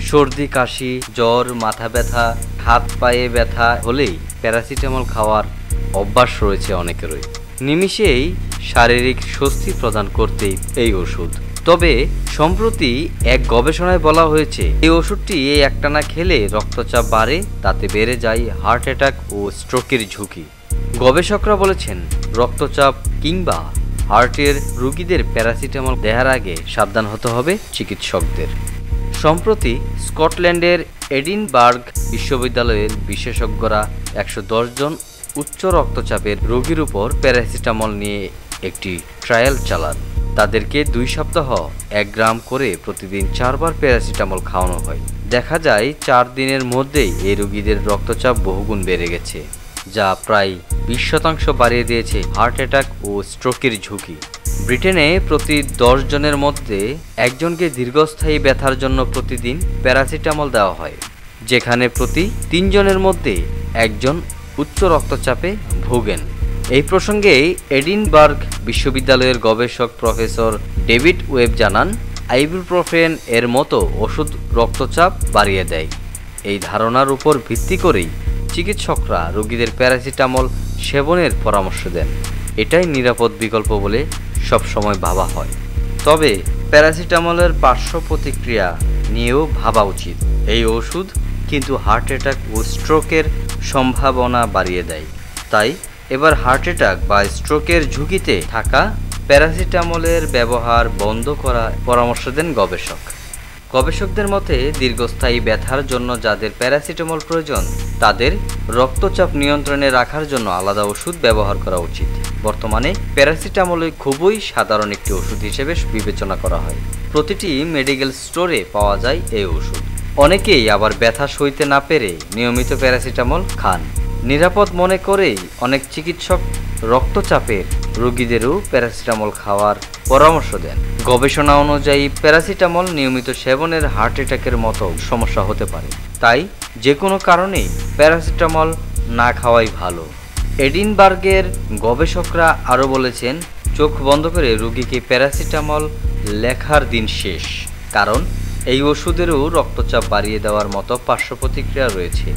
সর্দি কাশি জ্বর মাথা ব্যথা হাত পায়ে ব্যথা হলেই প্যারাসিটামল খাওয়ার অভ্যাস রয়েছে অনেকেরই। নিমিষেই শারীরিক স্বস্তি প্রদান করতেই এই ওষুধ। তবে সম্প্রতি এক গবেষণায় বলা হয়েছে এই ওষুধটি একটানা খেলে রক্তচাপ বাড়ে, তাতে বেড়ে যায় হার্ট অ্যাটাক ও স্ট্রোকের ঝুঁকি। গবেষকরা বলেছেন রক্তচাপ কিংবা হার্টের রোগীদের প্যারাসিটামল দেওয়ার আগে সাবধান হতে হবে চিকিৎসকদের। সম্প্রতি স্কটল্যান্ডের এডিনবার্গ বিশ্ববিদ্যালয়ের বিশেষজ্ঞরা ১১০ জন উচ্চ রক্তচাপের রোগীর উপর প্যারাসিটামল নিয়ে একটি ট্রায়াল চালান। তাদেরকে ২ সপ্তাহ ১ গ্রাম করে প্রতিদিন ৪ বার প্যারাসিটামল খাওয়ানো হয়। দেখা যায় ৪ দিনের মধ্যেই এই রোগীদের রক্তচাপ বহুগুণ বেড়ে গেছে, যা প্রায় ২০% বাড়িয়ে দিয়েছে হার্ট অ্যাটাক ও স্ট্রোকের ঝুঁকি। ব্রিটেনে প্রতি ১০ জনের মধ্যে একজনকে দীর্ঘস্থায়ী ব্যথার জন্য প্রতিদিন প্যারাসিটামল দেওয়া হয়, যেখানে প্রতি ৩ জনের মধ্যে একজন উচ্চ রক্তচাপে ভোগেন। এই প্রসঙ্গে এডিনবার্গ বিশ্ববিদ্যালয়ের গবেষক প্রফেসর ডেভিড ওয়েব জানান, আইবুপ্রোফেন এর মতো ওষুধ রক্তচাপ বাড়িয়ে দেয়। এই ধারণার উপর ভিত্তি করেই চিকিৎসকরা রোগীদের প্যারাসিটামল সেবনের পরামর্শ দেন। এটাই নিরাপদ বিকল্প বলে সবসময় ভাবা হয়। তবে প্যারাসিটামলের পার্শ্ব প্রতিক্রিয়া নিয়েও ভাবা উচিত। এই ওষুধ কিন্তু হার্ট অ্যাটাক ও স্ট্রোকের সম্ভাবনা বাড়িয়ে দেয়। তাই এবার হার্ট অ্যাটাক বা স্ট্রোকের ঝুঁকিতে থাকা প্যারাসিটামলের ব্যবহার বন্ধ করার পরামর্শ দেন গবেষক। গবেষকদের মতে দীর্ঘস্থায়ী ব্যথার জন্য যাদের প্যারাসিটামল প্রয়োজন তাদের রক্তচাপ নিয়ন্ত্রণে রাখার জন্য আলাদা ওষুধ ব্যবহার করা উচিত। বর্তমানে প্যারাসিটামল খুবই সাধারণ একটি ওষুধ হিসেবে বিবেচনা করা হয়। প্রতিটি মেডিকেল স্টোরে পাওয়া যায় এই ওষুধ। অনেকেই আবার ব্যথা সইতে না পেরে নিয়মিত প্যারাসিটামল খান। নিরাপদ মনে করেই অনেক চিকিৎসক রক্তচাপের রোগীদেরও প্যারাসিটামল খাওয়ার পরামর্শ দেন। গবেষণা অনুযায়ী প্যারাসিটামল নিয়মিত সেবনের হার্ট অ্যাটাকের মতো সমস্যা হতে পারে, তাই যে কোনো কারণেই প্যারাসিটামল না খাওয়াই ভালো। এডিনবার্গের গবেষকরা আরও বলেছেন, চোখ বন্ধ করে রোগীকে প্যারাসিটামল লেখার দিন শেষ, কারণ এই ওষুধেরও রক্তচাপ বাড়িয়ে দেওয়ার মতো পার্শ্ব প্রতিক্রিয়া রয়েছে।